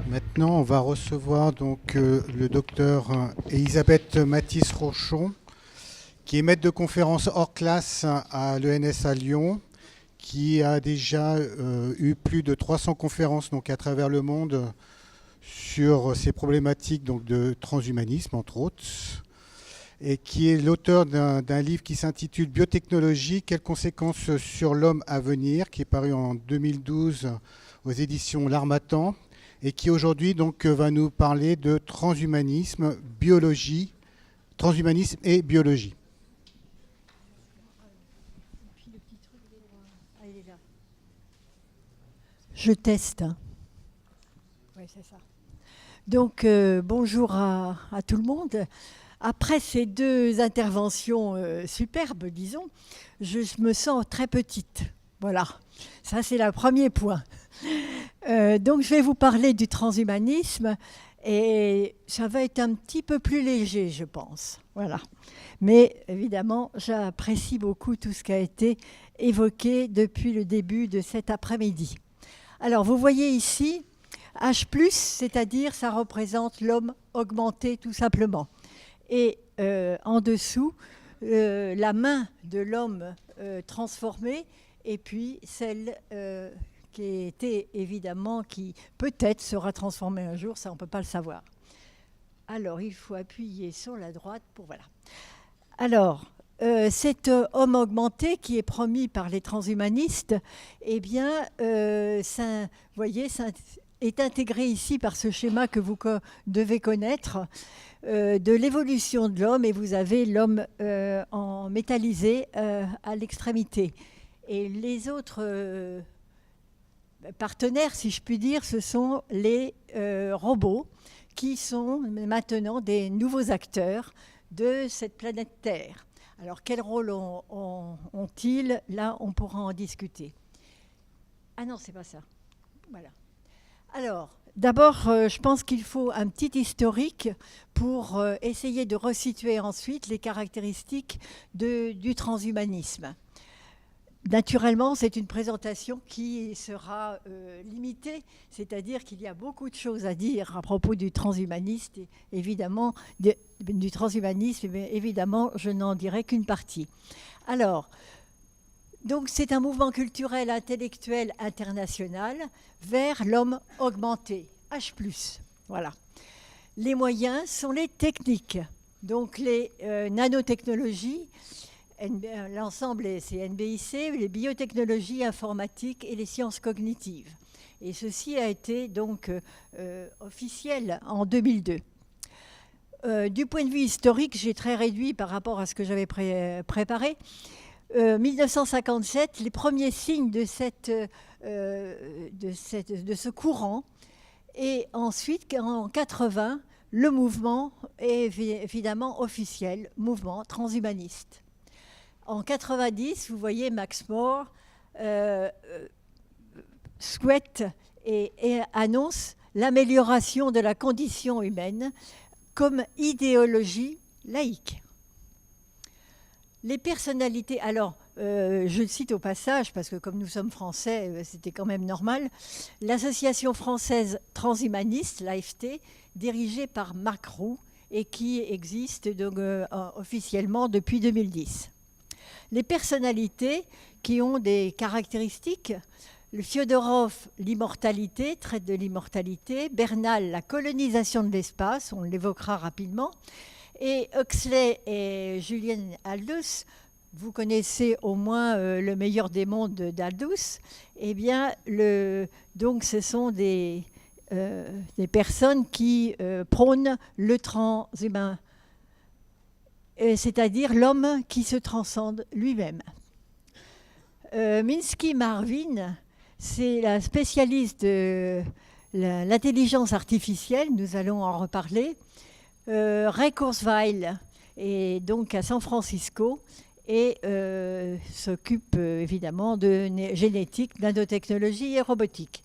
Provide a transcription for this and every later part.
Maintenant, on va recevoir donc le docteur Elisabeth Mathis-Rochon, qui est maître de conférence hors classe à l'ENS à Lyon, qui a déjà eu plus de 300 conférences donc, à travers le monde sur ces problématiques donc, de transhumanisme, entre autres, et qui est l'auteur d'un livre qui s'intitule Biotechnologie, quelles conséquences sur l'homme à venir, qui est paru en 2012 aux éditions L'Harmattan, et qui aujourd'hui donc va nous parler de transhumanisme, biologie, transhumanisme et biologie. Je teste. Oui, c'est ça. Donc, bonjour à tout le monde. Après ces deux interventions superbes, disons, je me sens très petite. Voilà, ça c'est le premier point. Donc, je vais vous parler du transhumanisme et ça va être un petit peu plus léger, je pense. Voilà. Mais évidemment, j'apprécie beaucoup tout ce qui a été évoqué depuis le début de cet après-midi. Alors, vous voyez ici, H+, c'est-à-dire ça représente l'homme augmenté tout simplement. Et en dessous, la main de l'homme transformé, et puis celle qui était évidemment, qui peut-être sera transformée un jour, ça on ne peut pas le savoir. Alors, il faut appuyer sur la droite pour... Voilà. Alors, cet homme augmenté qui est promis par les transhumanistes, eh bien, ça, vous voyez, ça est intégré ici par ce schéma que vous devez connaître de l'évolution de l'homme, et vous avez l'homme en métallisé à l'extrémité. Et les autres partenaires, si je puis dire, ce sont les robots qui sont maintenant des nouveaux acteurs de cette planète Terre. Alors, quel rôle ont-ils? Là, on pourra en discuter. Ah non, c'est pas ça. Voilà. Alors, d'abord, je pense qu'il faut un petit historique pour essayer de resituer ensuite les caractéristiques du transhumanisme. Naturellement, c'est une présentation qui sera limitée, c'est-à-dire qu'il y a beaucoup de choses à dire à propos du transhumanisme, évidemment, du transhumanisme, mais évidemment, je n'en dirai qu'une partie. Alors, donc c'est un mouvement culturel, intellectuel, international vers l'homme augmenté, H+. Voilà. Les moyens sont les techniques, donc les nanotechnologies. L'ensemble, c'est NBIC, les biotechnologies informatiques et les sciences cognitives. Et ceci a été donc officiel en 2002. Du point de vue historique, j'ai très réduit par rapport à ce que j'avais préparé. 1957, les premiers signes de ce courant. Et ensuite, en 80, le mouvement est évidemment officiel, mouvement transhumaniste. En 90, vous voyez Max More souhaite et annonce l'amélioration de la condition humaine comme idéologie laïque. Les personnalités, alors je le cite au passage parce que comme nous sommes français, c'était quand même normal, l'association française transhumaniste, l'AFT, dirigée par Marc Roux et qui existe donc, officiellement depuis 2010. Les personnalités qui ont des caractéristiques, le Fyodorov, l'immortalité, traite de l'immortalité, Bernal, la colonisation de l'espace, on l'évoquera rapidement, et Huxley et Julian Aldous, vous connaissez au moins le meilleur des mondes d'Aldous, eh bien, donc ce sont des personnes qui prônent le transhumain, c'est-à-dire l'homme qui se transcende lui-même. Minsky Marvin, c'est la spécialiste de l'intelligence artificielle, nous allons en reparler. Ray Kurzweil est donc à San Francisco et s'occupe évidemment de génétique, nanotechnologie et robotique.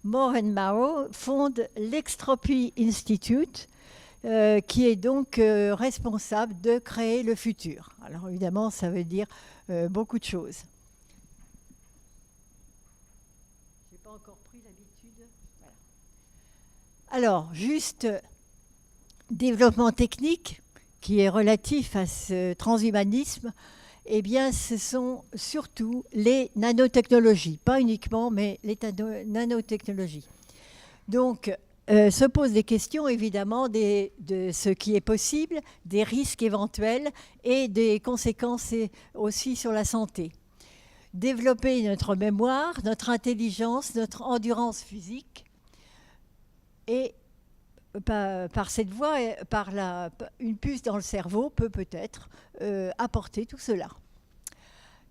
Moore and Marrow fonde l'Extropy Institute qui est donc responsable de créer le futur. Alors évidemment, ça veut dire beaucoup de choses. Je n'ai pas encore pris l'habitude. Voilà. Alors, juste développement technique qui est relatif à ce transhumanisme, eh bien, ce sont surtout les nanotechnologies, pas uniquement, mais les nanotechnologies. Donc, se posent des questions, évidemment, de ce qui est possible, des risques éventuels et des conséquences aussi sur la santé. Développer notre mémoire, notre intelligence, notre endurance physique, et par cette voie, une puce dans le cerveau peut-être apporter tout cela.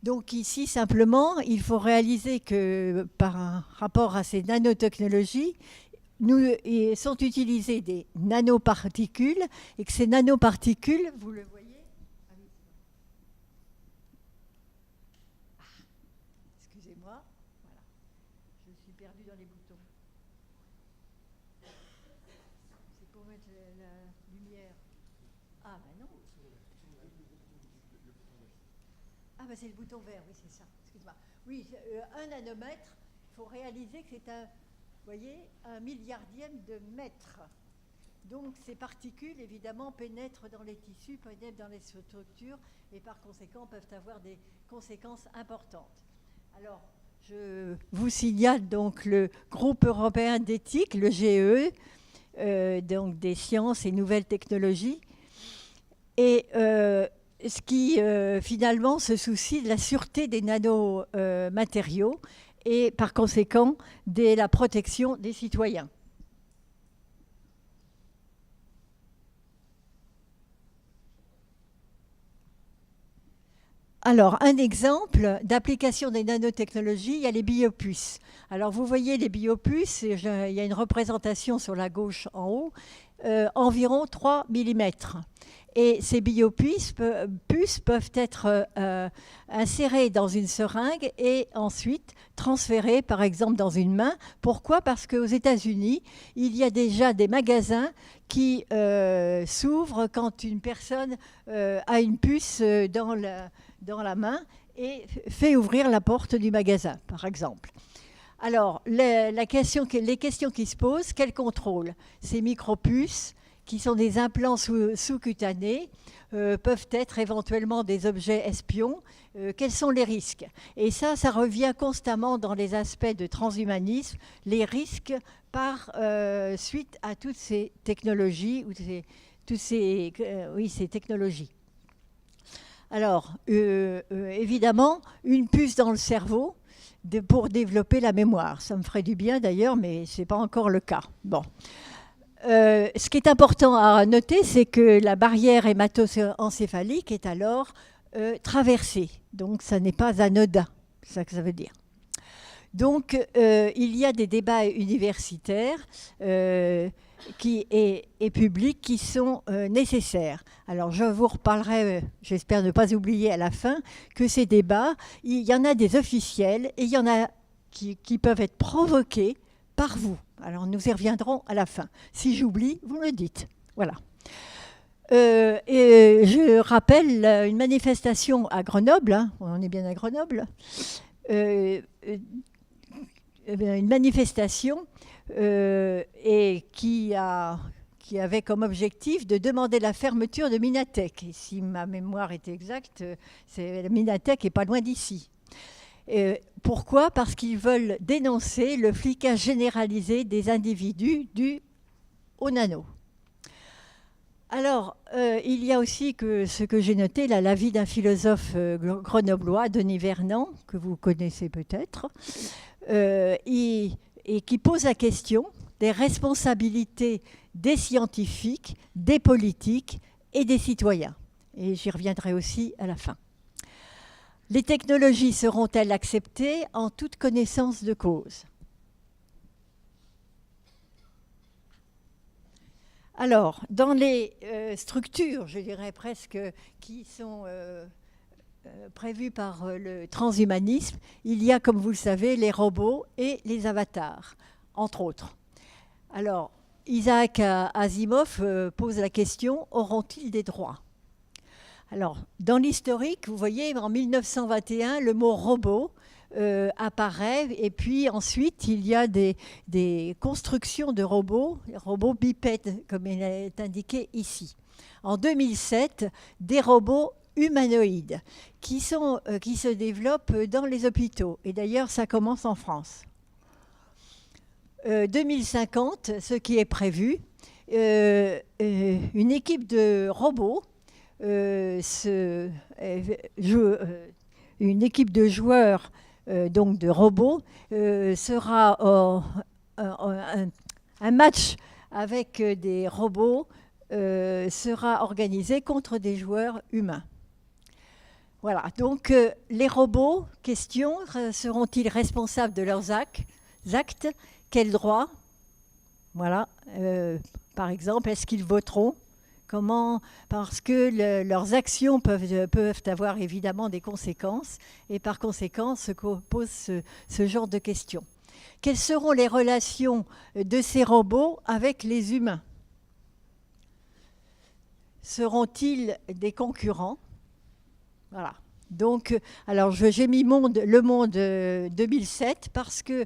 Donc ici, simplement, il faut réaliser que par rapport à ces nanotechnologies, sont utilisées des nanoparticules et que ces nanoparticules, vous le voyez, excusez-moi, voilà, je suis perdue dans les boutons. C'est pour mettre la lumière. Ah ben non. Ah ben c'est le bouton vert, oui c'est ça, excuse-moi. Oui, 1 nanomètre, il faut réaliser que c'est vous voyez, 1 milliardième de mètre. Donc ces particules, évidemment, pénètrent dans les tissus, pénètrent dans les structures et par conséquent peuvent avoir des conséquences importantes. Alors, je vous signale donc le groupe européen d'éthique, le GE, donc des sciences et nouvelles technologies, et ce qui finalement se soucie de la sûreté des nanomatériaux et par conséquent de la protection des citoyens. Alors, un exemple d'application des nanotechnologies, il y a les biopuces. Alors, vous voyez les biopuces, il y a une représentation sur la gauche en haut, environ 3 mm. Et ces biopuces peuvent être insérées dans une seringue et ensuite transférées, par exemple, dans une main. Pourquoi ? Parce qu'aux États-Unis, il y a déjà des magasins qui s'ouvrent quand une personne a une puce dans la main et fait ouvrir la porte du magasin, par exemple. Alors, les questions qui se posent, quel contrôle ? Ces micropuces, qui sont des implants sous-cutanés, peuvent être éventuellement des objets espions. Quels sont les risques ? Et ça revient constamment dans les aspects de transhumanisme, les risques suite à toutes ces technologies, ces technologies. Alors, évidemment, une puce dans le cerveau pour développer la mémoire. Ça me ferait du bien d'ailleurs, mais ce n'est pas encore le cas. Bon. Ce qui est important à noter, c'est que la barrière hémato-encéphalique est alors traversée. Donc, ça n'est pas anodin. C'est ça que ça veut dire. Donc, il y a des débats universitaires et publics qui sont nécessaires. Alors, je vous reparlerai, j'espère ne pas oublier à la fin, que ces débats, il y en a des officiels et il y en a qui peuvent être provoqués par vous. Alors, nous y reviendrons à la fin. Si j'oublie, vous me le dites. Voilà. Et je rappelle une manifestation à Grenoble, hein, on est bien à Grenoble, une manifestation et qui avait comme objectif de demander la fermeture de Minatec. Et si ma mémoire est exacte, Minatec n'est pas loin d'ici. Pourquoi ? Parce qu'ils veulent dénoncer le flicage généralisé des individus dû au nano. Alors, il y a aussi ce que j'ai noté, là, l'avis d'un philosophe grenoblois, Denis Vernant, que vous connaissez peut-être, et qui pose la question des responsabilités des scientifiques, des politiques et des citoyens. Et j'y reviendrai aussi à la fin. Les technologies seront-elles acceptées en toute connaissance de cause ? Alors, dans les structures, je dirais presque, qui sont prévues par le transhumanisme, il y a, comme vous le savez, les robots et les avatars, entre autres. Alors, Isaac Asimov pose la question, auront-ils des droits? Alors, dans l'historique, vous voyez, en 1921, le mot robot apparaît, et puis ensuite, il y a des constructions de robots bipèdes, comme il est indiqué ici. En 2007, des robots humanoïdes qui se développent dans les hôpitaux. Et d'ailleurs, ça commence en France. 2050, ce qui est prévu, une équipe de robots, une équipe de joueurs, donc de robots, sera un match avec des robots sera organisé contre des joueurs humains. Voilà, donc les robots, question, seront-ils responsables de leurs actes? Quels droits? Voilà, par exemple, est-ce qu'ils voteront? Comment? Parce que leurs actions peuvent avoir évidemment des conséquences, et par conséquent se pose ce genre de questions. Quelles seront les relations de ces robots avec les humains? Seront-ils des concurrents? Voilà. Donc, alors j'ai mis le Monde 2007 parce que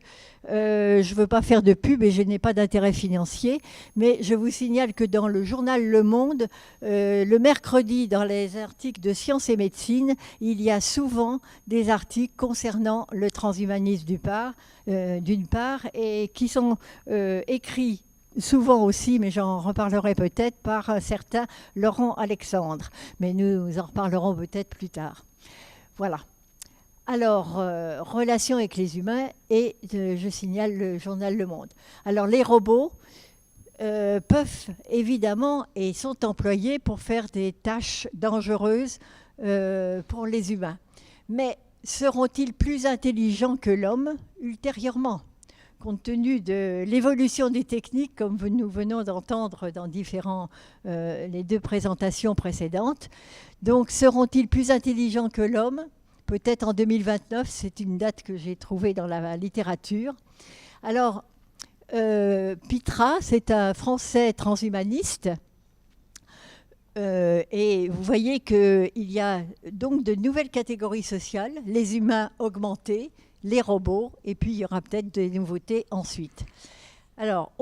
je ne veux pas faire de pub et je n'ai pas d'intérêt financier, mais je vous signale que dans le journal Le Monde, le mercredi, dans les articles de Sciences et Médecine, il y a souvent des articles concernant le transhumanisme d'une part, et qui sont écrits souvent aussi, mais j'en reparlerai peut-être, par un certain Laurent Alexandre. Mais nous en reparlerons peut-être plus tard. Voilà. Alors, relations avec les humains, et je signale le journal Le Monde. Alors, les robots peuvent évidemment et sont employés pour faire des tâches dangereuses pour les humains. Mais seront-ils plus intelligents que l'homme ultérieurement ? Compte tenu de l'évolution des techniques, comme nous venons d'entendre dans les deux présentations précédentes. Donc, seront-ils plus intelligents que l'homme? Peut-être en 2029, c'est une date que j'ai trouvée dans la littérature. Alors, Pitra, c'est un Français transhumaniste. Et vous voyez qu'il y a donc de nouvelles catégories sociales, les humains augmentés, les robots, et puis il y aura peut-être des nouveautés ensuite. Alors,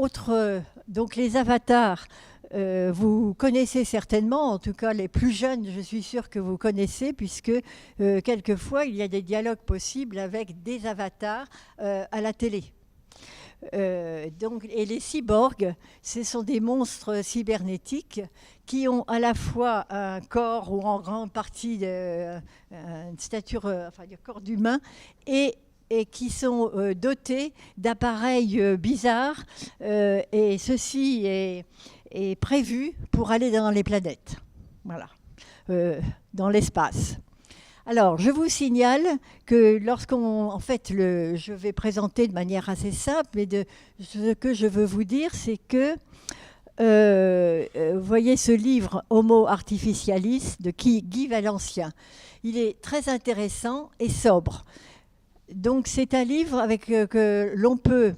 donc les avatars, vous connaissez certainement, en tout cas les plus jeunes, je suis sûre que vous connaissez, puisque quelquefois il y a des dialogues possibles avec des avatars à la télé. Et les cyborgs, ce sont des monstres cybernétiques qui ont à la fois un corps ou en grande partie une stature, du corps d'humain, et qui sont dotés d'appareils bizarres, et ceci est prévu pour aller dans les planètes, voilà, dans l'espace. Alors, je vous signale que je vais présenter de manière assez simple, mais ce que je veux vous dire, c'est que vous voyez ce livre Homo Artificialis de Guy Valencien. Il est très intéressant et sobre. Donc c'est un livre que l'on peut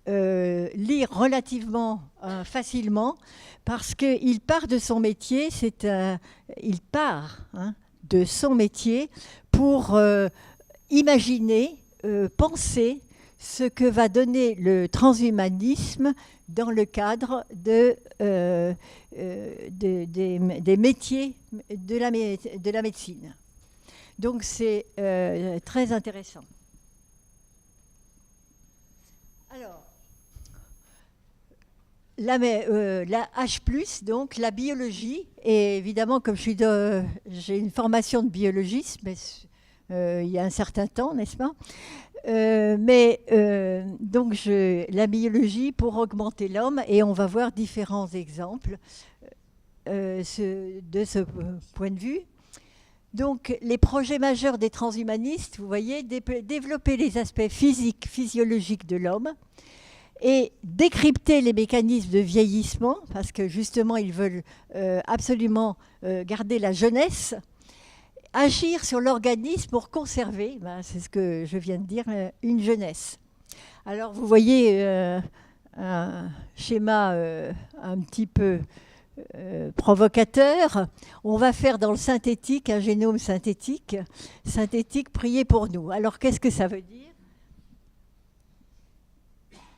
lire relativement facilement, parce qu'il part de son métier, de son métier pour imaginer, penser ce que va donner le transhumanisme dans le cadre des métiers de la médecine. Donc c'est très intéressant. Alors, la H+, donc la biologie, et évidemment, comme j'ai une formation de biologiste, mais il y a un certain temps, n'est-ce pas? Donc la biologie pour augmenter l'homme, et on va voir différents exemples de ce point de vue. Donc, les projets majeurs des transhumanistes, vous voyez, développer les aspects physiques, physiologiques de l'homme, et décrypter les mécanismes de vieillissement, parce que justement, ils veulent absolument garder la jeunesse, agir sur l'organisme pour conserver, c'est ce que je viens de dire, une jeunesse. Alors, vous voyez un schéma un petit peu provocateur. On va faire dans le synthétique un génome synthétique. Synthétique, priez pour nous. Alors, qu'est-ce que ça veut dire ?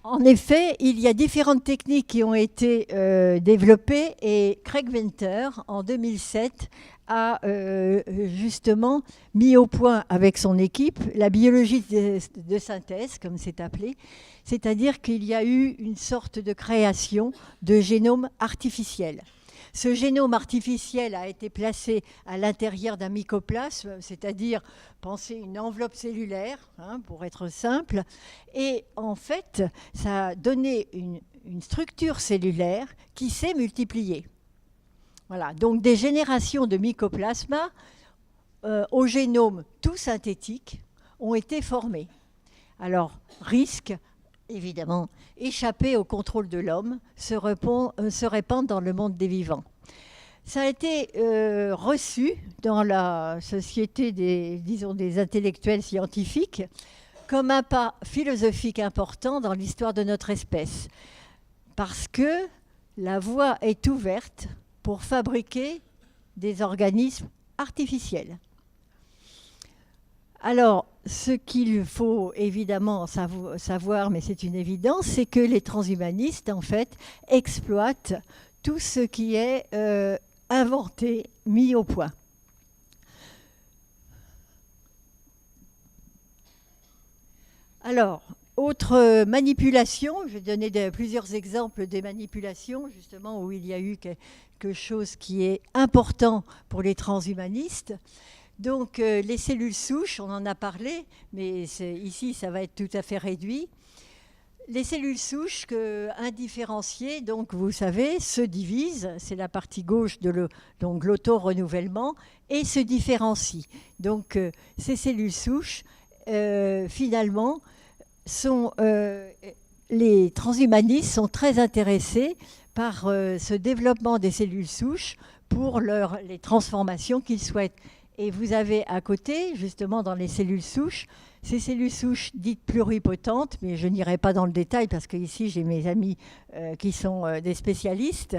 En effet, il y a différentes techniques qui ont été développées et Craig Venter, en 2007, a justement mis au point avec son équipe la biologie de synthèse, comme c'est appelé, c'est-à-dire qu'il y a eu une sorte de création de génome artificiel. Ce génome artificiel a été placé à l'intérieur d'un mycoplasme, c'est-à-dire, pensez une enveloppe cellulaire, pour être simple, et en fait, ça a donné une structure cellulaire qui s'est multipliée. Voilà, donc des générations de mycoplasma au génome tout synthétique ont été formées. Alors, risque, évidemment, échapper au contrôle de l'homme, se répandre dans le monde des vivants. Ça a été reçu dans la société des intellectuels scientifiques comme un pas philosophique important dans l'histoire de notre espèce, parce que la voie est ouverte pour fabriquer des organismes artificiels. Alors, ce qu'il faut évidemment savoir, mais c'est une évidence, c'est que les transhumanistes, en fait, exploitent tout ce qui est inventé, mis au point. Alors, autre manipulation, je vais donner plusieurs exemples des manipulations, justement, où il y a eu quelque chose qui est important pour les transhumanistes. Donc, les cellules souches, on en a parlé, mais ici, ça va être tout à fait réduit. Les cellules souches indifférenciées, donc vous savez, se divisent, c'est la partie gauche de l'auto-renouvellement, et se différencient. Donc, ces cellules souches, finalement, les transhumanistes sont très intéressés par ce développement des cellules souches pour les transformations qu'ils souhaitent. Et vous avez à côté, justement, dans les cellules souches, ces cellules souches dites pluripotentes, mais je n'irai pas dans le détail parce qu'ici, j'ai mes amis qui sont des spécialistes.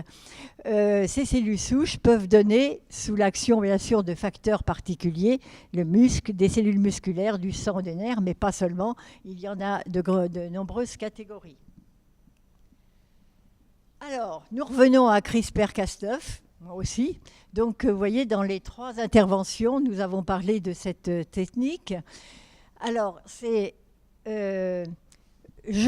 Ces cellules souches peuvent donner, sous l'action, bien sûr, de facteurs particuliers, le muscle, des cellules musculaires, du sang, des nerfs, mais pas seulement. Il y en a de nombreuses catégories. Alors, nous revenons à CRISPR-Cas9, moi aussi. Donc, vous voyez, dans les 3 interventions, nous avons parlé de cette technique. Alors, je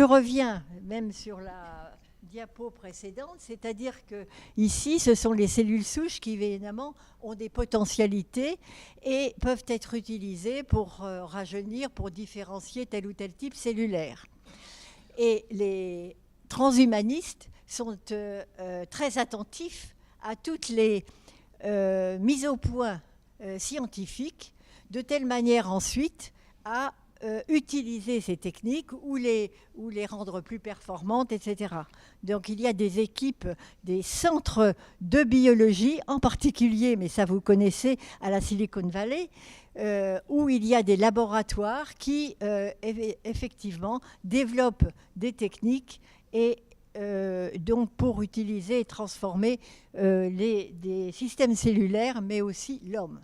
reviens même sur la diapo précédente, c'est-à-dire que ici, ce sont les cellules souches qui, évidemment, ont des potentialités et peuvent être utilisées pour rajeunir, pour différencier tel ou tel type cellulaire. Et les transhumanistes sont très attentifs à toutes les mises au point scientifiques, de telle manière ensuite à utiliser ces techniques ou les rendre plus performantes, etc. Donc il y a des équipes, des centres de biologie en particulier, mais ça vous connaissez, à la Silicon Valley, où il y a des laboratoires qui effectivement développent des techniques et donc pour utiliser et transformer des systèmes cellulaires, mais aussi l'homme.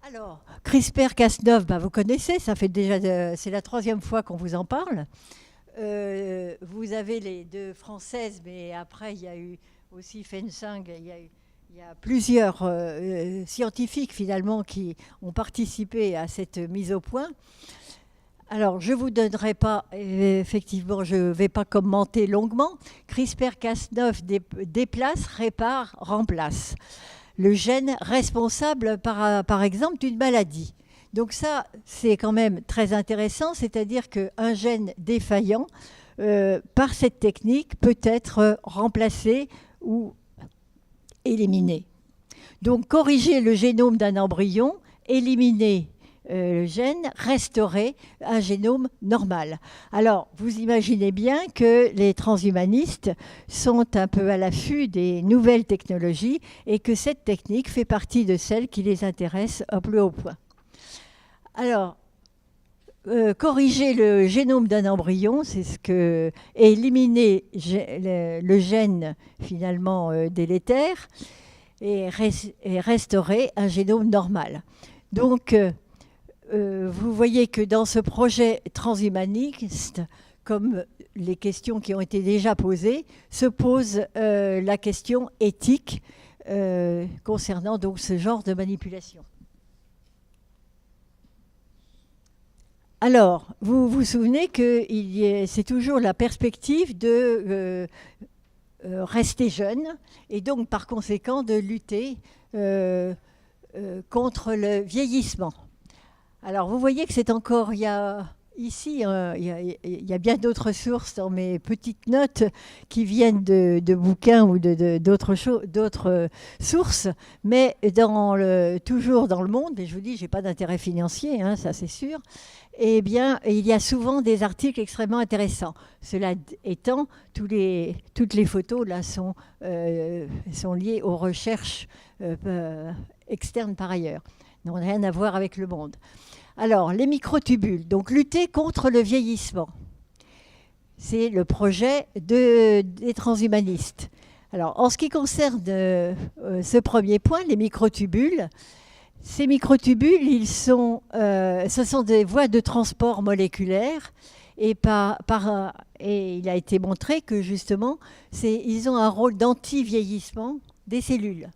Alors, CRISPR-Cas9, vous connaissez, ça fait déjà, c'est la 3e fois qu'on vous en parle. Vous avez les 2 françaises, mais après il y a eu aussi Fensang, il y a plusieurs scientifiques finalement qui ont participé à cette mise au point. Alors, je ne vous donnerai pas, effectivement, je ne vais pas commenter longuement. CRISPR-Cas9 déplace, répare, remplace le gène responsable, par exemple, d'une maladie. Donc ça, c'est quand même très intéressant, c'est-à-dire qu'un gène défaillant, par cette technique, peut être remplacé ou éliminé. Donc, corriger le génome d'un embryon, éliminer le gène, restaurer un génome normal. Alors, vous imaginez bien que les transhumanistes sont un peu à l'affût des nouvelles technologies et que cette technique fait partie de celles qui les intéressent au plus haut point. Alors, corriger le génome d'un embryon, c'est ce que, et éliminer le gène finalement délétère et restaurer un génome normal. Donc, vous voyez que dans ce projet transhumaniste, comme les questions qui ont été déjà posées, se pose la question éthique concernant donc ce genre de manipulation. Alors, vous vous souvenez que c'est toujours la perspective de rester jeune et donc par conséquent de lutter contre le vieillissement. Alors, vous voyez que c'est encore, il y a bien d'autres sources dans mes petites notes qui viennent de bouquins ou d'autres sources, mais toujours dans le monde, et je vous dis, je n'ai pas d'intérêt financier, hein, ça c'est sûr, eh bien, il y a souvent des articles extrêmement intéressants. Cela étant, toutes les photos là sont liées aux recherches externes par ailleurs, n'ont rien à voir avec le monde. Alors, les microtubules, donc lutter contre le vieillissement. C'est le projet des transhumanistes. Alors, en ce qui concerne ce premier point, les microtubules, ces microtubules, ce sont des voies de transport moléculaires et il a été montré que justement, ils ont un rôle d'anti-vieillissement des cellules.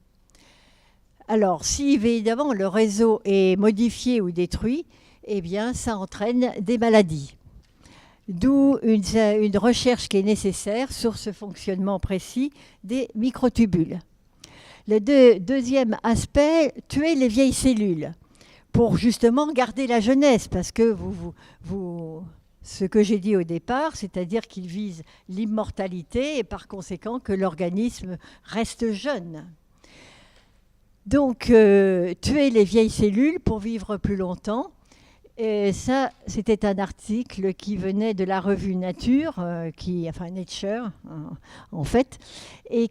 Alors, si évidemment le réseau est modifié ou détruit, eh bien, ça entraîne des maladies. D'où une recherche qui est nécessaire sur ce fonctionnement précis des microtubules. Le deuxième aspect, tuer les vieilles cellules pour justement garder la jeunesse, parce que ce que j'ai dit au départ, c'est-à-dire qu'ils visent l'immortalité et par conséquent que l'organisme reste jeune. Donc, tuer les vieilles cellules pour vivre plus longtemps. Et ça, c'était un article qui venait de la revue Nature, Nature, en fait, et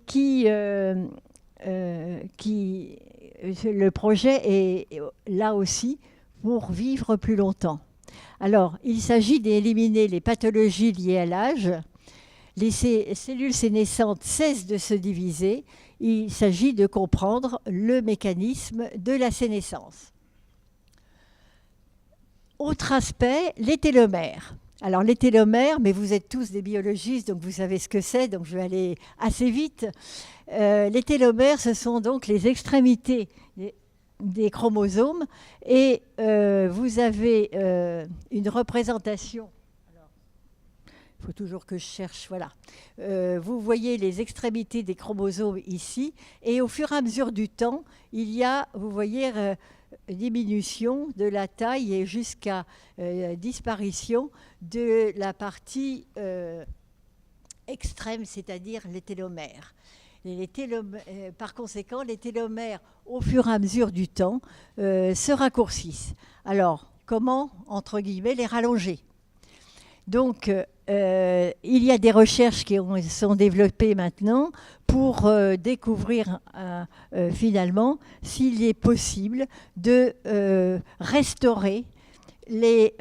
le projet est là aussi pour vivre plus longtemps. Alors, il s'agit d'éliminer les pathologies liées à l'âge. Les cellules sénescentes cessent de se diviser. Il s'agit de comprendre le mécanisme de la sénescence. Autre aspect, les télomères. Alors les télomères, mais vous êtes tous des biologistes, donc vous savez ce que c'est, donc je vais aller assez vite. Les télomères, ce sont donc les extrémités des chromosomes et vous avez une représentation. Il faut toujours que je cherche, voilà. Vous voyez les extrémités des chromosomes ici, et au fur et à mesure du temps, il y a, vous voyez, diminution de la taille et jusqu'à disparition de la partie extrême, c'est-à-dire les télomères. Par conséquent, les télomères, au fur et à mesure du temps, se raccourcissent. Alors, comment, entre guillemets, les rallonger ? Donc, il y a des recherches qui sont développées maintenant pour découvrir finalement s'il est possible de restaurer les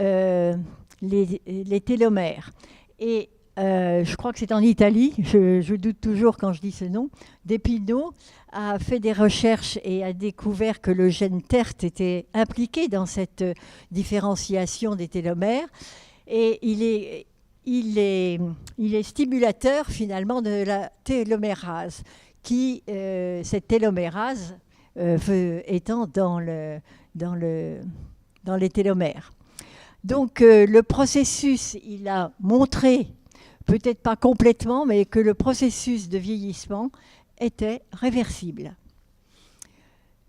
télomères. Et je crois que c'est en Italie, je doute toujours quand je dis ce nom, Despino a fait des recherches et a découvert que le gène TERT était impliqué dans cette différenciation des télomères. Et il est stimulateur finalement de la télomérase, cette télomérase étant dans les télomères. Donc le processus, il a montré, peut-être pas complètement, mais que le processus de vieillissement était réversible.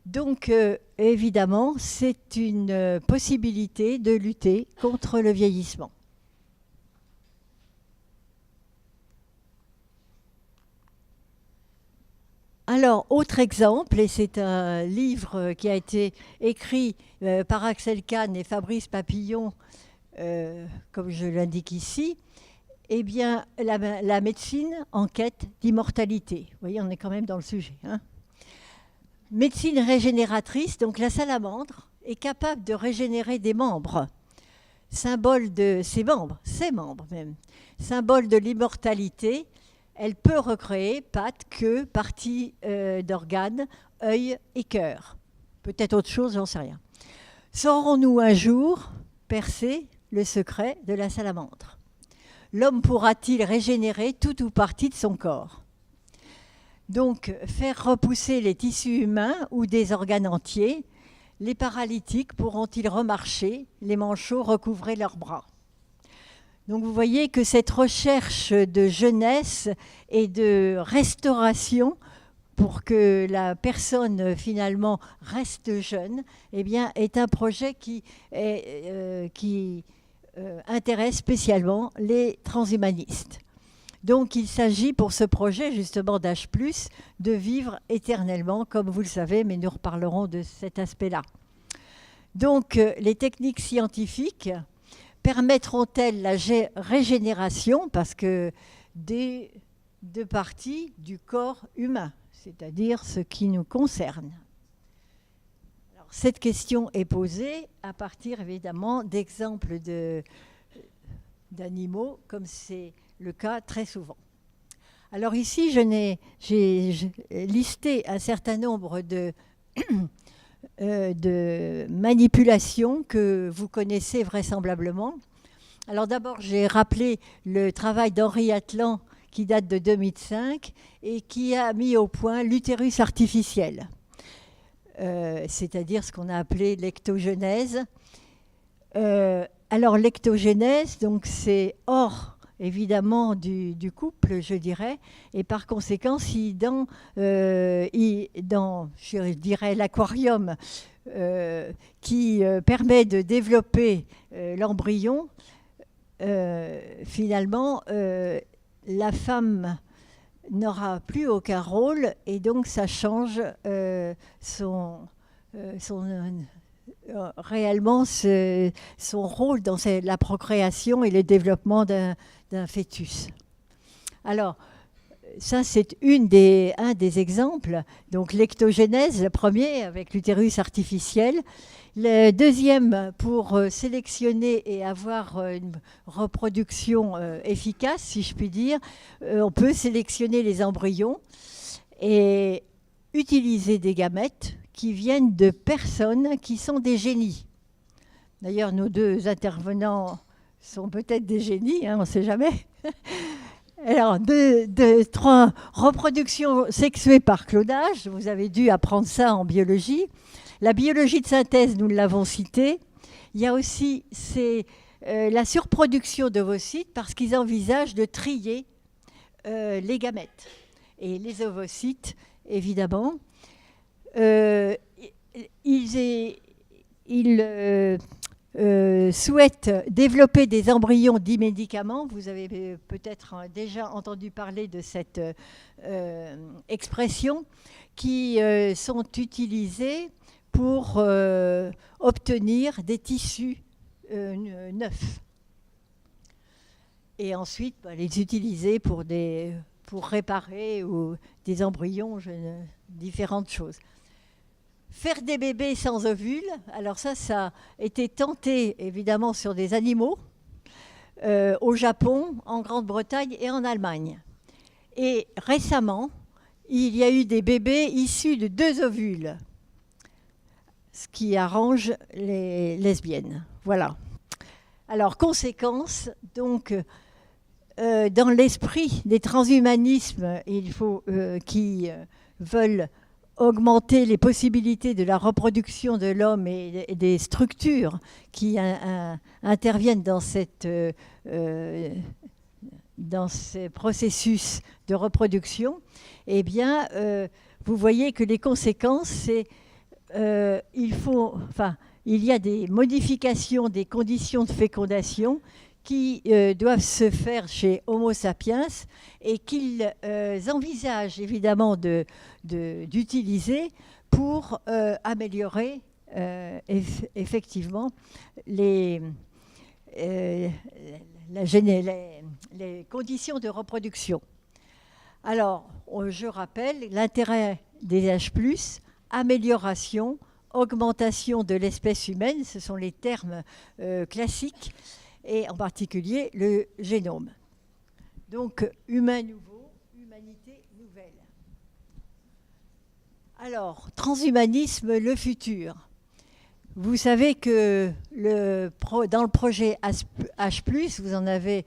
Donc, évidemment, c'est une possibilité de lutter contre le vieillissement. Alors, autre exemple, et c'est un livre qui a été écrit par Axel Kahn et Fabrice Papillon, comme je l'indique ici, eh bien, la médecine en quête d'immortalité. Vous voyez, on est quand même dans le sujet, hein. Médecine régénératrice, donc la salamandre est capable de régénérer des membres. symbole de ses membres même, symbole de l'immortalité, elle peut recréer pattes, queue, parties d'organes, œil et cœur. Peut-être autre chose, j'en sais rien. Saurons-nous un jour percer le secret de la salamandre? L'homme pourra-t-il régénérer tout ou partie de son corps? Donc, faire repousser les tissus humains ou des organes entiers? Les paralytiques pourront-ils remarcher, les manchots recouvrer leurs bras? Donc vous voyez que cette recherche de jeunesse et de restauration pour que la personne finalement reste jeune, eh bien, est un projet qui intéresse spécialement les transhumanistes. Donc il s'agit pour ce projet justement d'H+, de vivre éternellement, comme vous le savez, mais nous reparlerons de cet aspect-là. Donc les techniques scientifiques permettront-elles la régénération, parce que des deux parties du corps humain, c'est-à-dire ce qui nous concerne? Alors, cette question est posée à partir évidemment d'exemples d'animaux, comme c'est le cas très souvent. Alors ici, j'ai listé un certain nombre de manipulations que vous connaissez vraisemblablement. Alors d'abord, j'ai rappelé le travail d'Henri Atlan qui date de 2005 et qui a mis au point l'utérus artificiel, c'est-à-dire ce qu'on a appelé l'ectogenèse. Alors l'ectogenèse, donc c'est hors évidemment du couple, je dirais, et par conséquent, si dans je dirais, l'aquarium qui permet de développer l'embryon, finalement, la femme n'aura plus aucun rôle, et donc ça change réellement son rôle dans la procréation et le développement d'un fœtus. Alors, ça, c'est un des exemples. Donc, l'ectogenèse, le premier, avec l'utérus artificiel. Le deuxième, pour sélectionner et avoir une reproduction efficace, si je puis dire, on peut sélectionner les embryons et utiliser des gamètes qui viennent de personnes qui sont des génies. D'ailleurs, nos deux intervenants sont peut-être des génies, hein, on ne sait jamais. Alors, 3, reproduction sexuée par clonage. Vous avez dû apprendre ça en biologie. La biologie de synthèse, nous l'avons cité. Il y a aussi la surproduction d'ovocytes parce qu'ils envisagent de trier les gamètes. Et les ovocytes, évidemment, ils souhaitent développer des embryons dits médicaments. Vous avez peut-être déjà entendu parler de cette expression, qui sont utilisés pour obtenir des tissus neufs. Et ensuite, les utiliser pour réparer ou des embryons, différentes choses. Faire des bébés sans ovules, alors ça a été tenté évidemment sur des animaux, au Japon, en Grande-Bretagne et en Allemagne. Et récemment, il y a eu des bébés issus de 2 ovules, ce qui arrange les lesbiennes. Voilà. Alors, conséquence, donc, dans l'esprit des transhumanismes, il faut qui veulent augmenter les possibilités de la reproduction de l'homme et des structures qui interviennent dans ce processus de reproduction, eh bien, vous voyez que les conséquences, c'est il y a des modifications des conditions de fécondation qui doivent se faire chez Homo sapiens et qu'ils envisagent évidemment d'utiliser pour améliorer effectivement les conditions de reproduction. Alors, je rappelle l'intérêt des H+, amélioration, augmentation de l'espèce humaine, ce sont les termes classiques, et en particulier le génome. Donc, humain nouveau, humanité nouvelle. Alors, transhumanisme, le futur. Vous savez que dans le projet H+, vous en avez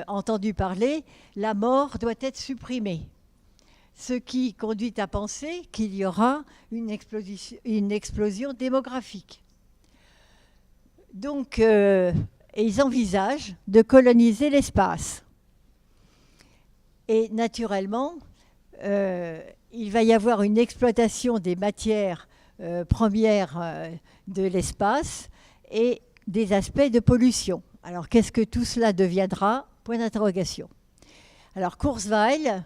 entendu parler, la mort doit être supprimée. Ce qui conduit à penser qu'il y aura une explosion démographique. Donc, ils envisagent de coloniser l'espace. Et naturellement, il va y avoir une exploitation des matières premières de l'espace et des aspects de pollution. Alors, qu'est-ce que tout cela deviendra? Point d'interrogation. Alors, Kurzweil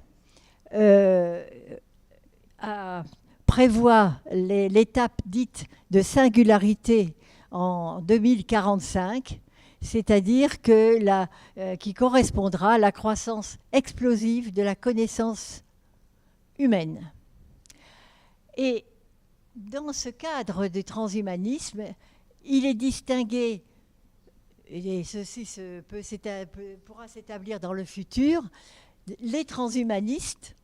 prévoit l'étape dite de singularité en 2045, c'est-à-dire qui correspondra à la croissance explosive de la connaissance humaine. Et dans ce cadre du transhumanisme, il est distingué, et ceci pourra s'établir dans le futur, les transhumanistes,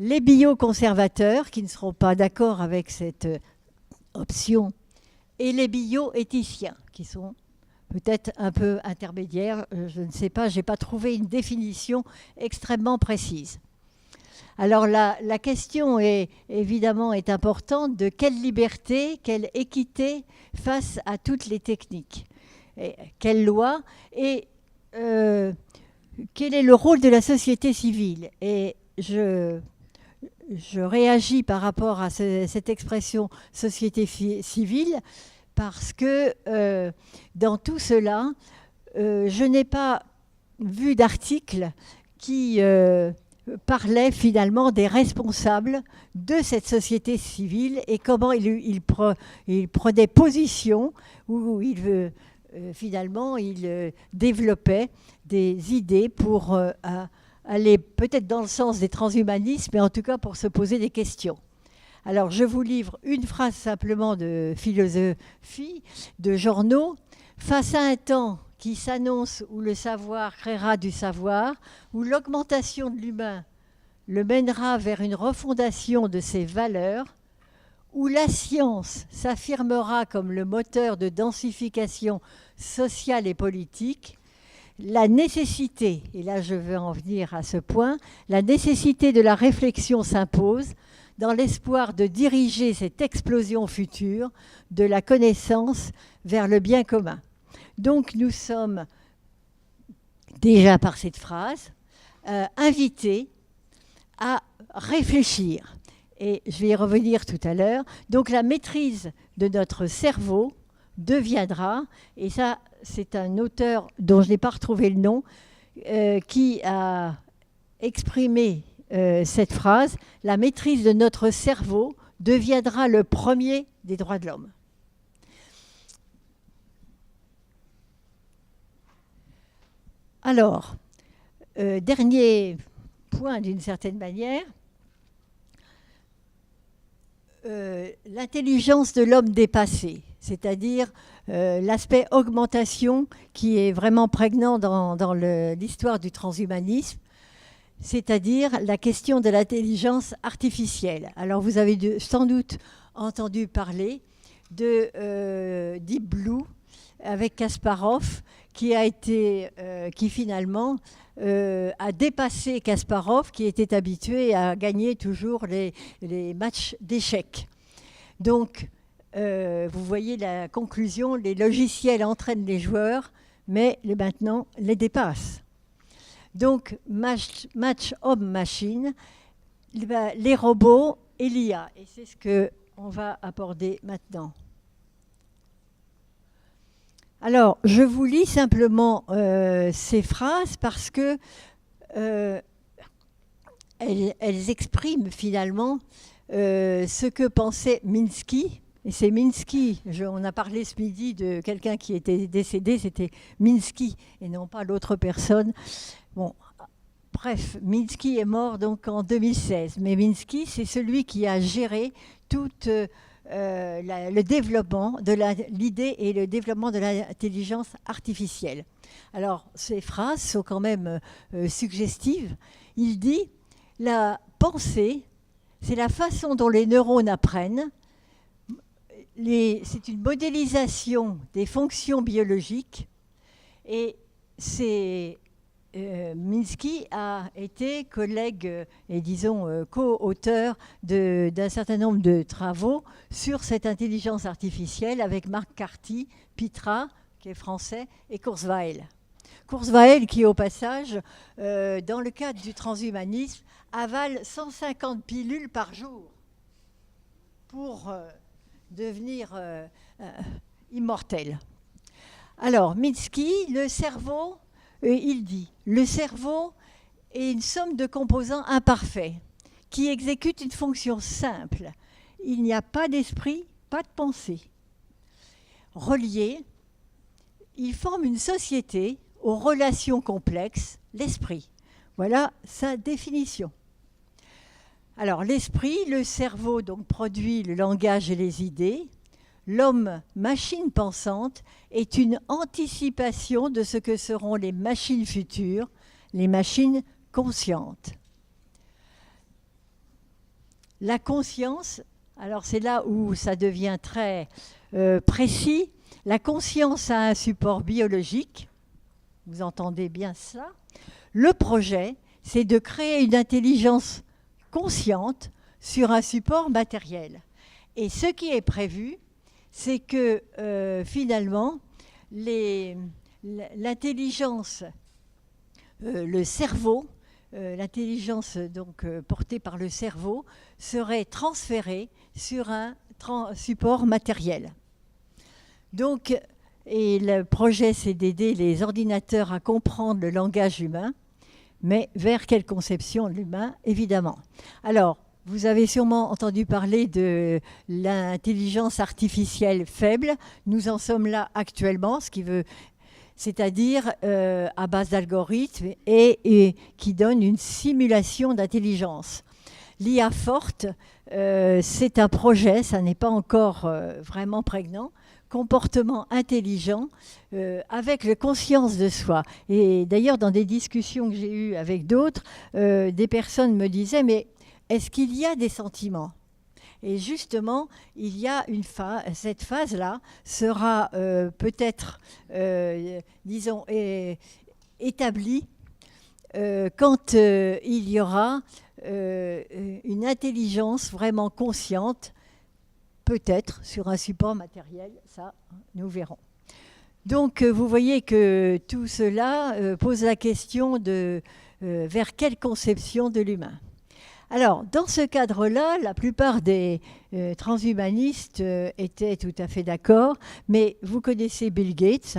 les bioconservateurs qui ne seront pas d'accord avec cette option, et les bioéthiciens qui sont peut-être un peu intermédiaires. Je ne sais pas, je n'ai pas trouvé une définition extrêmement précise. Alors la question évidemment est importante de quelle liberté, quelle équité face à toutes les techniques, et quelle loi et quel est le rôle de la société civile. Et je réagis par rapport à cette expression société civile parce que dans tout cela, je n'ai pas vu d'article qui parlait finalement des responsables de cette société civile et comment il prenait position, où finalement il développait des idées pour aller peut-être dans le sens des transhumanismes, mais en tout cas pour se poser des questions. Alors je vous livre une phrase simplement de philosophie, de journaux. Face à un temps qui s'annonce où le savoir créera du savoir, où l'augmentation de l'humain le mènera vers une refondation de ses valeurs, où la science s'affirmera comme le moteur de densification sociale et politique, la nécessité, et là je veux en venir à ce point, la nécessité de la réflexion s'impose dans l'espoir de diriger cette explosion future de la connaissance vers le bien commun. Donc nous sommes, déjà par cette phrase, invités à réfléchir. Et je vais y revenir tout à l'heure. Donc la maîtrise de notre cerveau deviendra, et ça c'est un auteur dont je n'ai pas retrouvé le nom, qui a exprimé cette phrase, la maîtrise de notre cerveau deviendra le premier des droits de l'homme. Alors, dernier point d'une certaine manière, l'intelligence de l'homme dépassé, c'est-à-dire l'aspect augmentation qui est vraiment prégnant dans l'histoire du transhumanisme, c'est-à-dire la question de l'intelligence artificielle. Alors vous avez sans doute entendu parler de Deep Blue avec Kasparov, qui finalement a dépassé Kasparov, qui était habitué à gagner toujours les matchs d'échecs. Donc, vous voyez la conclusion, les logiciels entraînent les joueurs, mais maintenant les dépassent. Donc, match homme-machine, les robots et l'IA. Et c'est ce qu'on va aborder maintenant. Alors, je vous lis simplement ces phrases parce que elles expriment finalement ce que pensait Minsky. Et c'est Minsky, on a parlé ce midi de quelqu'un qui était décédé, c'était Minsky et non pas l'autre personne. Bon, bref, Minsky est mort donc en 2016. Mais Minsky, c'est celui qui a géré toute le développement de l'idée et le développement de l'intelligence artificielle. Alors, ces phrases sont quand même suggestives. Il dit « La pensée, c'est la façon dont les neurones apprennent. C'est une modélisation des fonctions biologiques. » Et Minsky a été collègue et disons co-auteur d'un certain nombre de travaux sur cette intelligence artificielle avec Marc Carty, Pitra, qui est français, et Kurzweil. Kurzweil qui, au passage, dans le cadre du transhumanisme, avale 150 pilules par jour pour devenir immortel. Alors, Minsky, le cerveau, il dit « Le cerveau est une somme de composants imparfaits qui exécutent une fonction simple. Il n'y a pas d'esprit, pas de pensée. Reliés, ils forment une société aux relations complexes, l'esprit. » Voilà sa définition. Alors, l'esprit, le cerveau, donc, produit le langage et les idées. L'homme, machine pensante, est une anticipation de ce que seront les machines futures, les machines conscientes. La conscience, alors c'est là où ça devient très précis, la conscience a un support biologique, vous entendez bien ça. Le projet, c'est de créer une intelligence consciente sur un support matériel. Et ce qui est prévu, c'est que finalement, l'intelligence, le cerveau, l'intelligence donc portée par le cerveau, serait transférée sur un support matériel. Donc, et le projet, c'est d'aider les ordinateurs à comprendre le langage humain, mais vers quelle conception de l'humain, évidemment. Alors, vous avez sûrement entendu parler de l'intelligence artificielle faible. Nous en sommes là actuellement, c'est-à-dire à base d'algorithmes et qui donne une simulation d'intelligence. L'IA forte, c'est un projet, ça n'est pas encore vraiment prégnant, comportement intelligent avec la conscience de soi. Et d'ailleurs, dans des discussions que j'ai eues avec d'autres, des personnes me disaient « mais est-ce qu'il y a des sentiments ?» Et justement, il y a cette phase-là sera peut-être, disons, établie quand il y aura une intelligence vraiment consciente, peut-être sur un support matériel, ça, nous verrons. Donc, vous voyez que tout cela pose la question de vers quelle conception de l'humain. Alors, dans ce cadre-là, la plupart des transhumanistes étaient tout à fait d'accord, mais vous connaissez Bill Gates,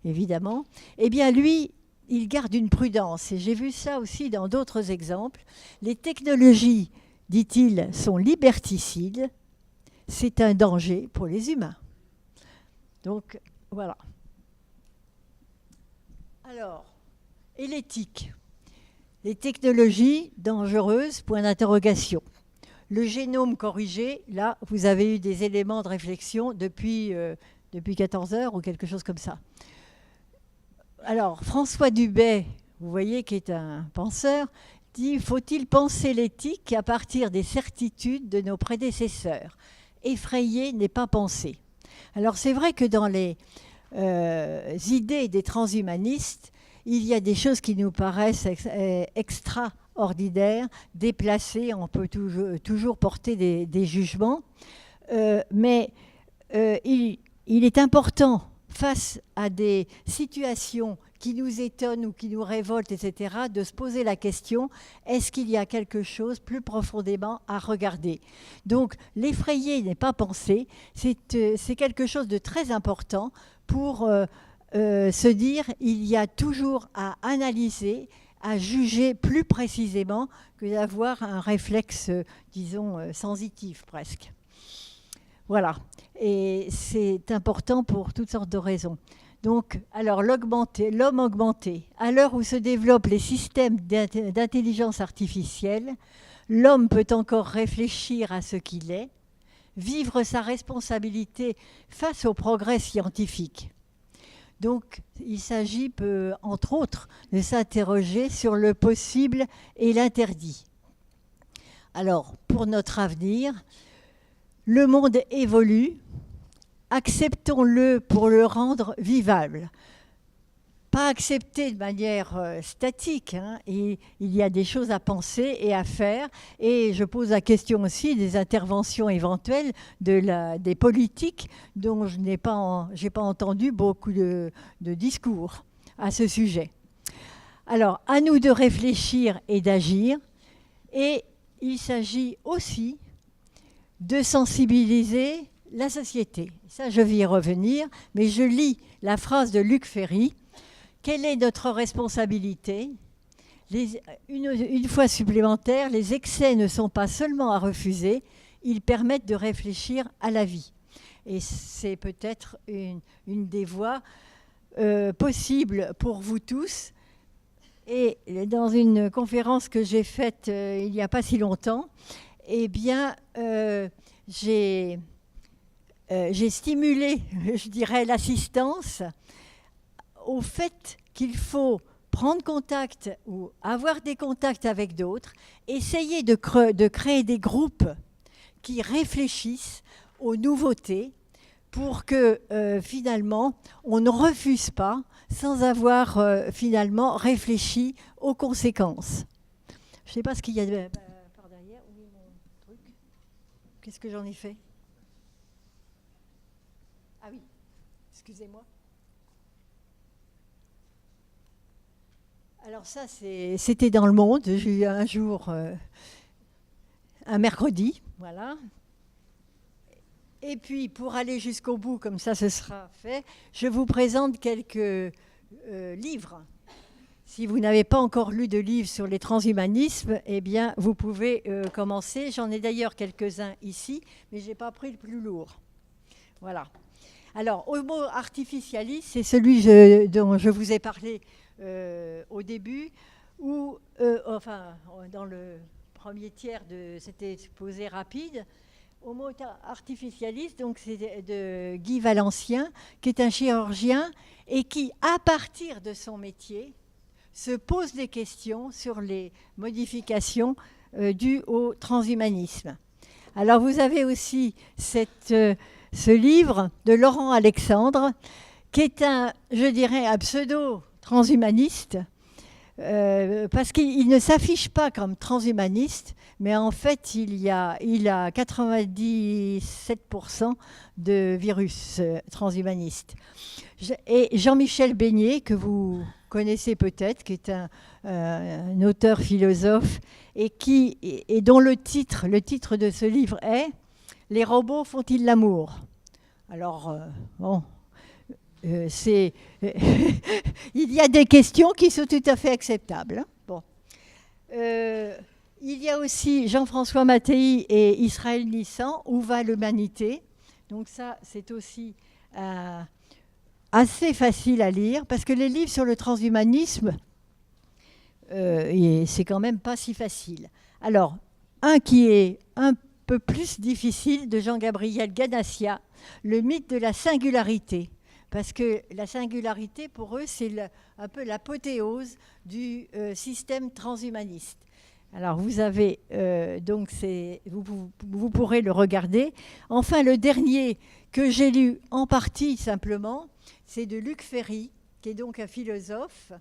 évidemment. Eh bien, lui, il garde une prudence, et j'ai vu ça aussi dans d'autres exemples. Les technologies, dit-il, sont liberticides, c'est un danger pour les humains. Donc, voilà. Alors, et l'éthique ? Les technologies dangereuses, point d'interrogation. Le génome corrigé, là, vous avez eu des éléments de réflexion depuis 14 heures ou quelque chose comme ça. Alors, François Dubay, vous voyez, qui est un penseur, dit « Faut-il penser l'éthique à partir des certitudes de nos prédécesseurs ? Effrayer n'est pas penser. » Alors, c'est vrai que dans les idées des transhumanistes, il y a des choses qui nous paraissent extraordinaires, déplacées, on peut toujours porter des jugements, mais il est important, face à des situations qui nous étonnent ou qui nous révoltent, etc., de se poser la question, est-ce qu'il y a quelque chose plus profondément à regarder ? Donc, l'effrayer n'est pas penser, c'est quelque chose de très important pour se dire il y a toujours à analyser, à juger plus précisément que d'avoir un réflexe, disons, sensitif presque. Voilà, et c'est important pour toutes sortes de raisons. Donc, alors l'homme augmenté, à l'heure où se développent les systèmes d'intelligence artificielle, l'homme peut encore réfléchir à ce qu'il est, vivre sa responsabilité face au progrès scientifique. Donc, il s'agit, entre autres, de s'interroger sur le possible et l'interdit. Alors, pour notre avenir, le monde évolue, acceptons-le pour le rendre vivable. Pas accepter de manière statique, hein, et il y a des choses à penser et à faire. Et je pose la question aussi des interventions éventuelles des politiques dont je n'ai pas, j'ai pas entendu beaucoup de discours à ce sujet. Alors, à nous de réfléchir et d'agir. Et il s'agit aussi de sensibiliser la société. Ça, je vais y revenir, mais je lis la phrase de Luc Ferry. Quelle est notre responsabilité ? Une fois supplémentaire, les excès ne sont pas seulement à refuser, ils permettent de réfléchir à la vie. Et c'est peut-être une des voies possibles pour vous tous. Et dans une conférence que j'ai faite il n'y a pas si longtemps, eh bien, j'ai stimulé, je dirais, l'assistance au fait qu'il faut prendre contact ou avoir des contacts avec d'autres, essayer de créer des groupes qui réfléchissent aux nouveautés pour que finalement on ne refuse pas sans avoir finalement réfléchi aux conséquences. Je ne sais pas ce qu'il y a par derrière. Où est mon truc ? Qu'est-ce que j'en ai fait ? Ah oui, excusez-moi. Alors ça, c'était dans Le Monde. J'ai eu un jour, un mercredi, voilà. Et puis, pour aller jusqu'au bout, comme ça ce sera fait, je vous présente quelques livres. Si vous n'avez pas encore lu de livres sur les transhumanismes, eh bien, vous pouvez commencer. J'en ai d'ailleurs quelques-uns ici, mais je n'ai pas pris le plus lourd. Voilà. Alors, Homo artificialis, c'est celui dont je vous ai parlé au début, où, enfin, dans le premier tiers de cet exposé rapide, Homo artificialis, donc c'est de Guy Valencien, qui est un chirurgien et qui, à partir de son métier, se pose des questions sur les modifications dues au transhumanisme. Alors vous avez aussi ce livre de Laurent Alexandre, qui est je dirais, un pseudo-transhumaniste, parce qu'il ne s'affiche pas comme transhumaniste, mais en fait, il a 97% de virus transhumaniste. Et Jean-Michel Beignet, que vous connaissez peut-être, qui est un auteur philosophe, et dont le titre de ce livre est « Les robots font-ils l'amour ?» Alors, bon... il y a des questions qui sont tout à fait acceptables. Bon. Il y a aussi Jean-François Mattei et Israël Nissan, Où va l'humanité ? Donc ça, c'est aussi assez facile à lire, parce que les livres sur le transhumanisme, c'est quand même pas si facile. Alors, un qui est un peu plus difficile, de Jean-Gabriel Ganassia, Le mythe de la singularité. Parce que la singularité, pour eux, c'est un peu l'apothéose du système transhumaniste. Alors, vous avez, donc, vous pourrez le regarder. Enfin, le dernier que j'ai lu en partie simplement, c'est de Luc Ferry, qui est donc un philosophe.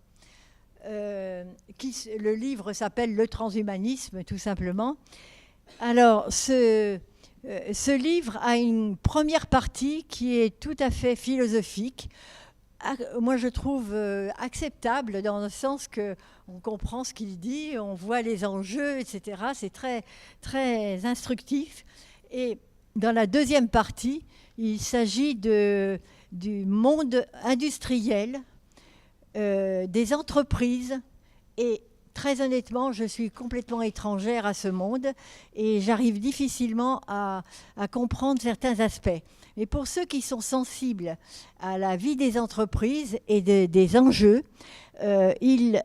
Le livre s'appelle « Le transhumanisme », tout simplement. Alors, ce livre a une première partie qui est tout à fait philosophique. Moi, je trouve acceptable dans le sens qu'on comprend ce qu'il dit, on voit les enjeux, etc. C'est très, très instructif. Et dans la deuxième partie, il s'agit du monde industriel, des entreprises et très honnêtement, je suis complètement étrangère à ce monde et j'arrive difficilement à comprendre certains aspects. Mais pour ceux qui sont sensibles à la vie des entreprises et des enjeux, ils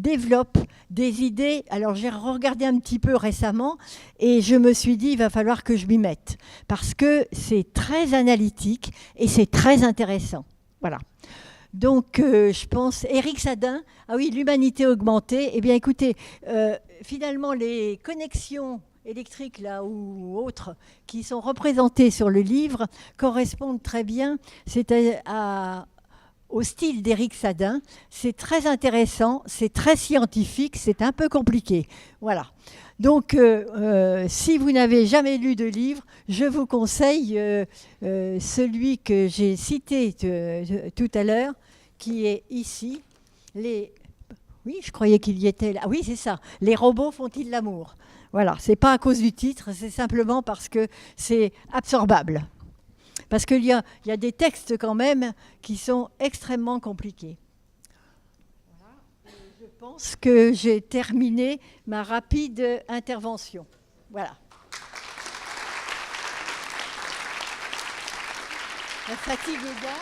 développent des idées. Alors j'ai regardé un petit peu récemment et je me suis dit il va falloir que je m'y mette parce que c'est très analytique et c'est très intéressant. Voilà. Donc je pense, Éric Sadin, ah oui, l'humanité augmentée. Eh bien écoutez, finalement les connexions électriques là ou autres qui sont représentées sur le livre correspondent très bien au style d'Éric Sadin. C'est très intéressant, c'est très scientifique, c'est un peu compliqué. Voilà. Donc, si vous n'avez jamais lu de livre, je vous conseille celui que j'ai cité tout à l'heure, qui est ici. Oui, je croyais qu'il y était là. Ah oui, c'est ça. Les robots font-ils l'amour? Voilà, c'est pas à cause du titre, c'est simplement parce que c'est absorbable. Parce qu'il y a des textes quand même qui sont extrêmement compliqués. Voilà. Je pense que j'ai terminé ma rapide intervention. Voilà. La fatigue est là.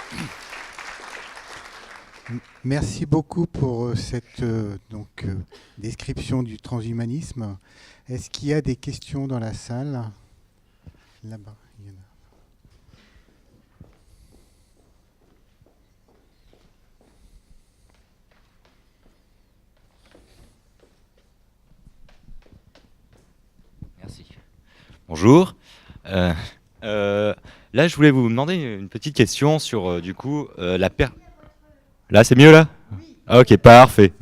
Merci beaucoup pour cette description du transhumanisme. Est-ce qu'il y a des questions dans la salle? Là-bas, il y en a. Merci. Bonjour. Là, je voulais vous demander une petite question sur, du coup, la perte. Là, c'est mieux, là? Oui. Ok, parfait.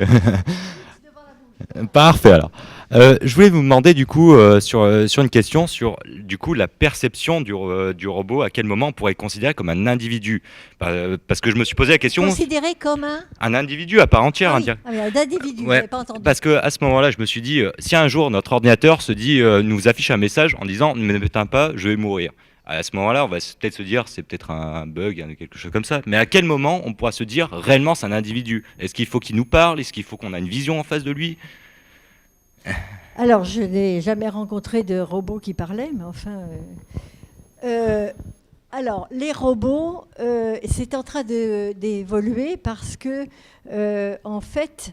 Parfait, alors. Je voulais vous demander, du coup, sur une question sur, du coup, la perception du robot. À quel moment on pourrait le considérer comme un individu? Parce que je me suis posé la question... Considéré comme un individu à part entière. Ah oui, un individu, ouais, je n'avais pas entendu. Parce qu'à ce moment-là, je me suis dit, si un jour notre ordinateur se dit, nous affiche un message en disant « Ne m'éteins pas, je vais mourir ». À ce moment-là, on va peut-être se dire c'est peut-être un bug, quelque chose comme ça. Mais à quel moment on pourra se dire réellement c'est un individu? Est-ce qu'il faut qu'il nous parle? Est-ce qu'il faut qu'on ait une vision en face de lui? Alors, je n'ai jamais rencontré de robot qui parlait, mais enfin... alors, les robots, c'est en train d'évoluer parce que, en fait,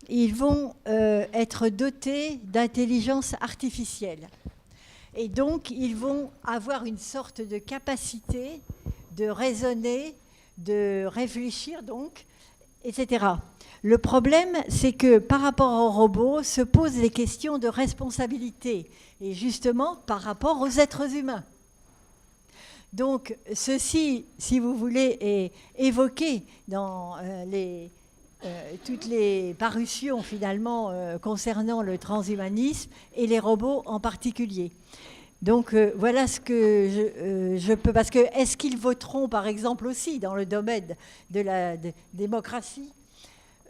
ils vont être dotés d'intelligence artificielle. Et donc, ils vont avoir une sorte de capacité de raisonner, de réfléchir, donc, etc. Le problème, c'est que par rapport aux robots, se posent les questions de responsabilité, et justement par rapport aux êtres humains. Donc, ceci, si vous voulez, est évoqué dans toutes les parutions, finalement, concernant le transhumanisme et les robots en particulier. Donc, voilà ce que je peux... Parce que, est-ce qu'ils voteront, par exemple, aussi dans le domaine de la démocratie?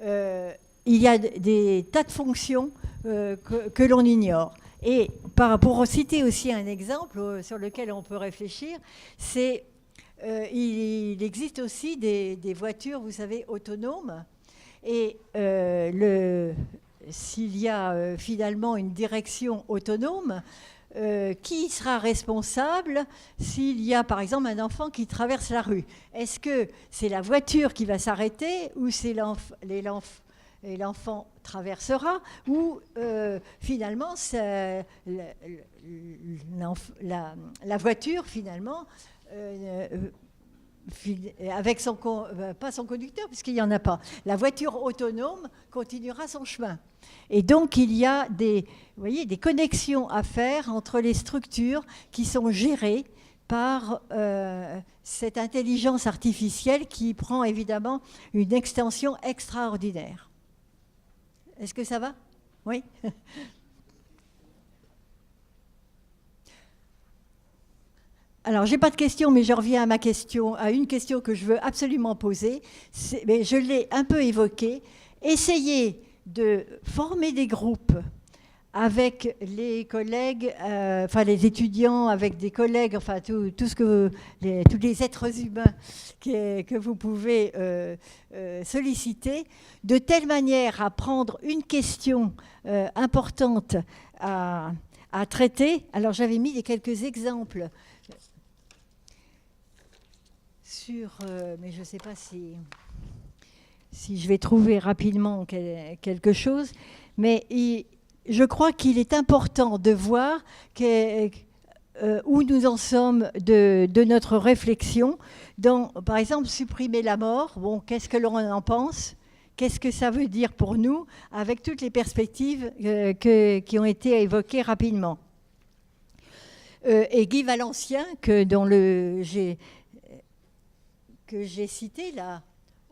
Il y a des tas de fonctions que l'on ignore. Et pour citer aussi un exemple sur lequel on peut réfléchir, c'est il existe aussi des voitures, vous savez, autonomes. Et s'il y a finalement une direction autonome, qui sera responsable s'il y a par exemple un enfant qui traverse la rue? Est-ce que c'est la voiture qui va s'arrêter ou c'est l'enfant traversera ou finalement la voiture finalement avec pas son conducteur puisqu'il n'y en a pas, la voiture autonome continuera son chemin. Et donc il y a des connexions à faire entre les structures qui sont gérées par cette intelligence artificielle qui prend évidemment une extension extraordinaire. Est-ce que ça va? Oui. Alors, je n'ai pas de question, mais je reviens à une question que je veux absolument poser. Mais je l'ai un peu évoquée. Essayez de former des groupes avec les collègues, enfin les étudiants, avec des collègues, enfin tout ce que tous les êtres humains que vous pouvez solliciter, de telle manière à prendre une question importante à traiter. Alors j'avais mis quelques exemples sur, mais je ne sais pas si je vais trouver rapidement quelque chose, mais je crois qu'il est important de voir où nous en sommes de notre réflexion. Par exemple, supprimer la mort, bon, qu'est-ce que l'on en pense ? Qu'est-ce que ça veut dire pour nous, avec toutes les perspectives qui ont été évoquées rapidement. Et Guy Valencien, que j'ai cité là,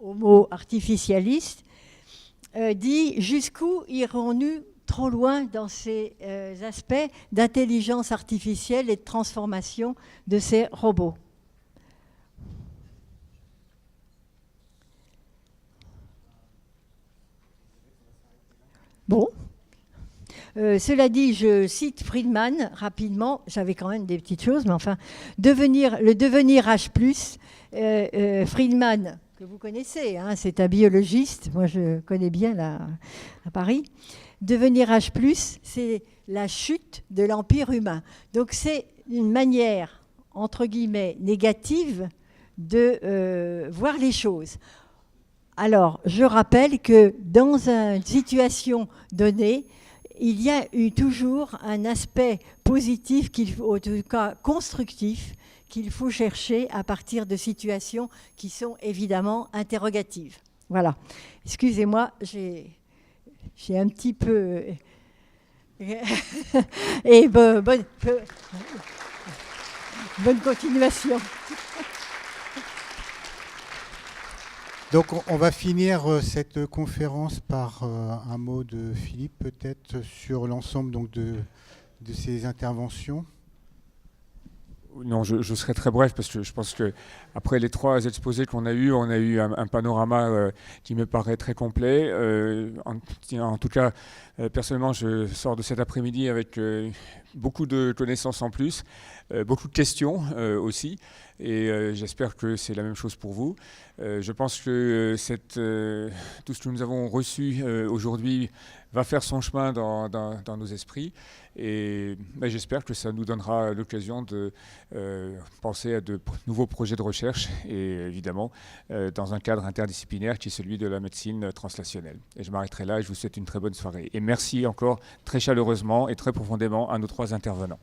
homo artificialiste, dit « Jusqu'où irons-nous trop loin dans ces aspects d'intelligence artificielle et de transformation de ces robots ?» Bon. Cela dit, je cite Friedman rapidement. J'avais quand même des petites choses, mais enfin, le devenir H+, Friedman, que vous connaissez, hein, c'est un biologiste, moi je connais bien là, à Paris. Devenir H+, c'est la chute de l'empire humain. Donc c'est une manière, entre guillemets, négative de voir les choses. Alors, je rappelle que dans une situation donnée, il y a eu toujours un aspect positif, en tout cas constructif, qu'il faut chercher à partir de situations qui sont évidemment interrogatives. Voilà. Excusez-moi, j'ai un petit peu... Et bonne continuation. Donc on va finir cette conférence par un mot de Philippe peut-être sur l'ensemble donc de ces interventions. Non, je serai très bref parce que je pense qu'après les 3 exposés qu'on a eus, on a eu un panorama qui me paraît très complet. En tout cas, personnellement, je sors de cet après-midi avec beaucoup de connaissances en plus, beaucoup de questions aussi. Et j'espère que c'est la même chose pour vous. Je pense que tout ce que nous avons reçu aujourd'hui va faire son chemin dans nos esprits. Et j'espère que ça nous donnera l'occasion de penser à de nouveaux projets de recherche et évidemment dans un cadre interdisciplinaire qui est celui de la médecine translationnelle. Et je m'arrêterai là et je vous souhaite une très bonne soirée. Et merci encore très chaleureusement et très profondément à nos 3 intervenants.